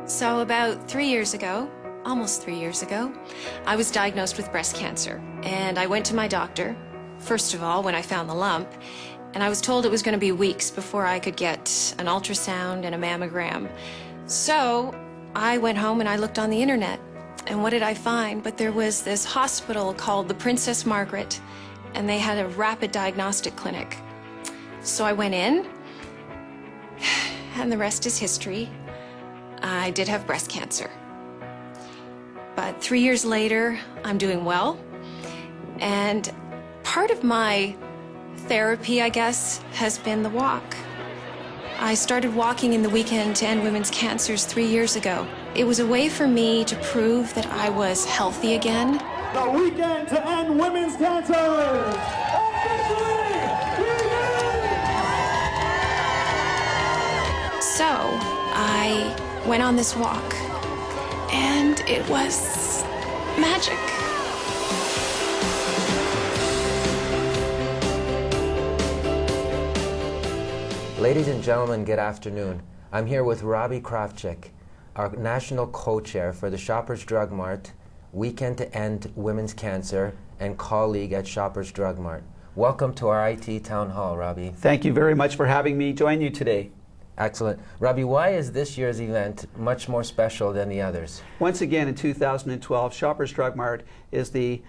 So about 3 years ago, almost 3 years ago, I was diagnosed with breast cancer. And I went to my doctor, first of all, when I found the lump, and I was told it was going to be weeks before I could get an ultrasound and a mammogram. So I went home and I looked on the internet. And what did I find? But there was this hospital called the Princess Margaret, and they had a rapid diagnostic clinic. So I went in, and the rest is history. I did have breast cancer. But 3 years later, I'm doing well. And part of my therapy, I guess, has been the walk. I started walking in the Weekend to End Women's Cancers 3 years ago. It was a way for me to prove that I was healthy again. The Weekend to End Women's Cancers! So I went on this walk, and it was magic. Ladies and gentlemen, good afternoon. I'm here with Robi Tony, our national co-chair for the Shoppers Drug Mart, Weekend to End Women's Cancer, and colleague at Shoppers Drug Mart. Welcome to our IT Town Hall, Robi. Thank you very much for having me join you today. Excellent. Robi, why is this year's event much more special than the others? Once again, in 2012, Shoppers Drug Mart is the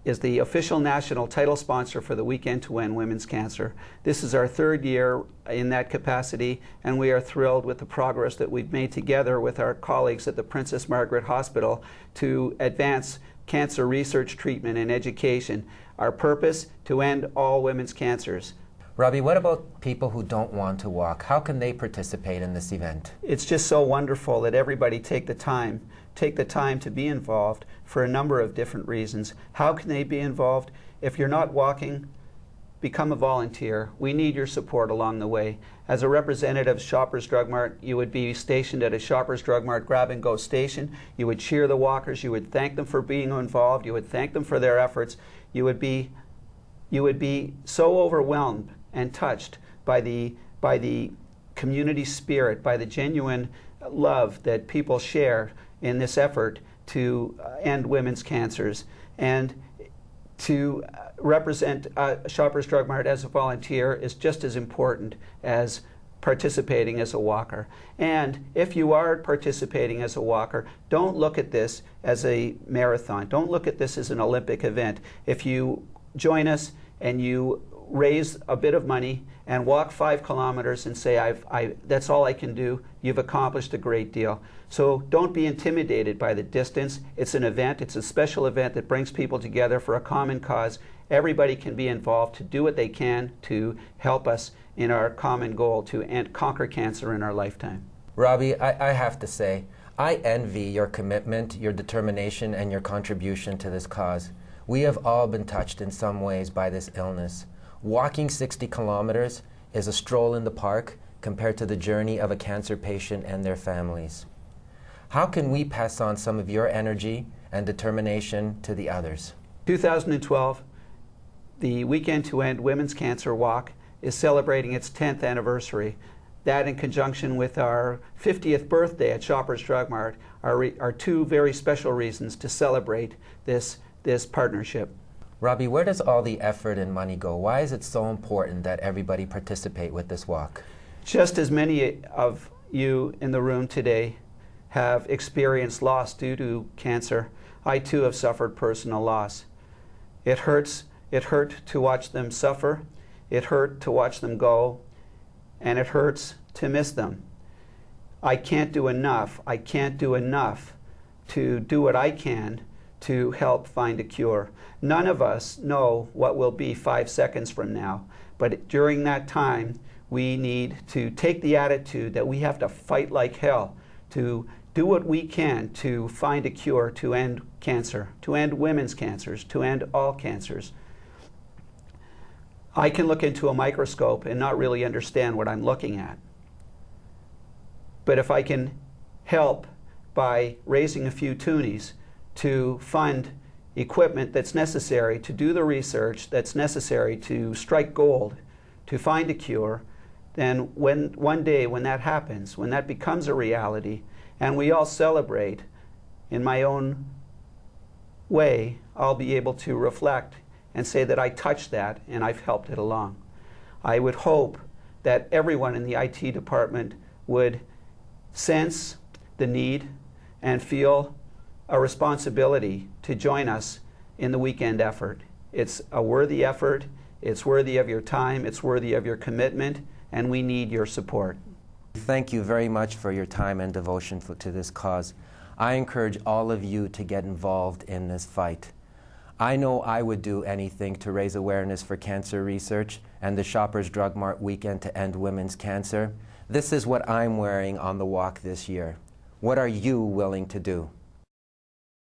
official national title sponsor for the Weekend to End Women's Cancer. This is our third year in that capacity, and we are thrilled with the progress that we've made together with our colleagues at the Princess Margaret Hospital to advance cancer research, treatment, and education. Our purpose, to end all women's cancers. Robi, what about people who don't want to walk? How can they participate in this event? It's just so wonderful that everybody take the time to be involved for a number of different reasons. How can they be involved? If you're not walking, become a volunteer. We need your support along the way. As a representative of Shoppers Drug Mart, you would be stationed at a Shoppers Drug Mart grab-and-go station. You would cheer the walkers. You would thank them for being involved. You would thank them for their efforts. You would be so overwhelmed and touched by the community spirit, by the genuine love that people share in this effort to end women's cancers. And to represent Shoppers Drug Mart as a volunteer is just as important as participating as a walker. And if you are participating as a walker, don't look at this as a marathon. Don't look at this as an Olympic event. If you join us and you raise a bit of money and walk 5 kilometers and say, that's all I can do, you've accomplished a great deal. So don't be intimidated by the distance. It's an event. It's a special event that brings people together for a common cause. Everybody can be involved to do what they can to help us in our common goal to conquer cancer in our lifetime. Robi, I have to say, I envy your commitment, your determination, and your contribution to this cause. We have all been touched in some ways by this illness. Walking 60 kilometers is a stroll in the park compared to the journey of a cancer patient and their families. How can we pass on some of your energy and determination to the others? 2012, the Weekend to End Women's Cancer Walk is celebrating its 10th anniversary. That, in conjunction with our 50th birthday at Shoppers Drug Mart, are two very special reasons to celebrate this partnership. Robi, where does all the effort and money go? Why is it so important that everybody participate with this walk? Just as many of you in the room today have experienced loss due to cancer, I too have suffered personal loss. It hurts. It hurt to watch them suffer. It hurt to watch them go. And it hurts to miss them. I can't do enough. I can't do enough to do what I can to help find a cure. None of us know what will be 5 seconds from now, but during that time, we need to take the attitude that we have to fight like hell to do what we can to find a cure to end cancer, to end women's cancers, to end all cancers. I can look into a microscope and not really understand what I'm looking at. But if I can help by raising a few toonies to fund equipment that's necessary to do the research that's necessary to strike gold, to find a cure, then one day when that happens, when that becomes a reality, and we all celebrate, in my own way, I'll be able to reflect and say that I touched that and I've helped it along. I would hope that everyone in the IT department would sense the need and feel a responsibility to join us in the weekend effort. It's a worthy effort, it's worthy of your time, it's worthy of your commitment, and we need your support. Thank you very much for your time and devotion to this cause. I encourage all of you to get involved in this fight. I know I would do anything to raise awareness for cancer research and the Shoppers Drug Mart weekend to end women's cancer. This is what I'm wearing on the walk this year. What are you willing to do?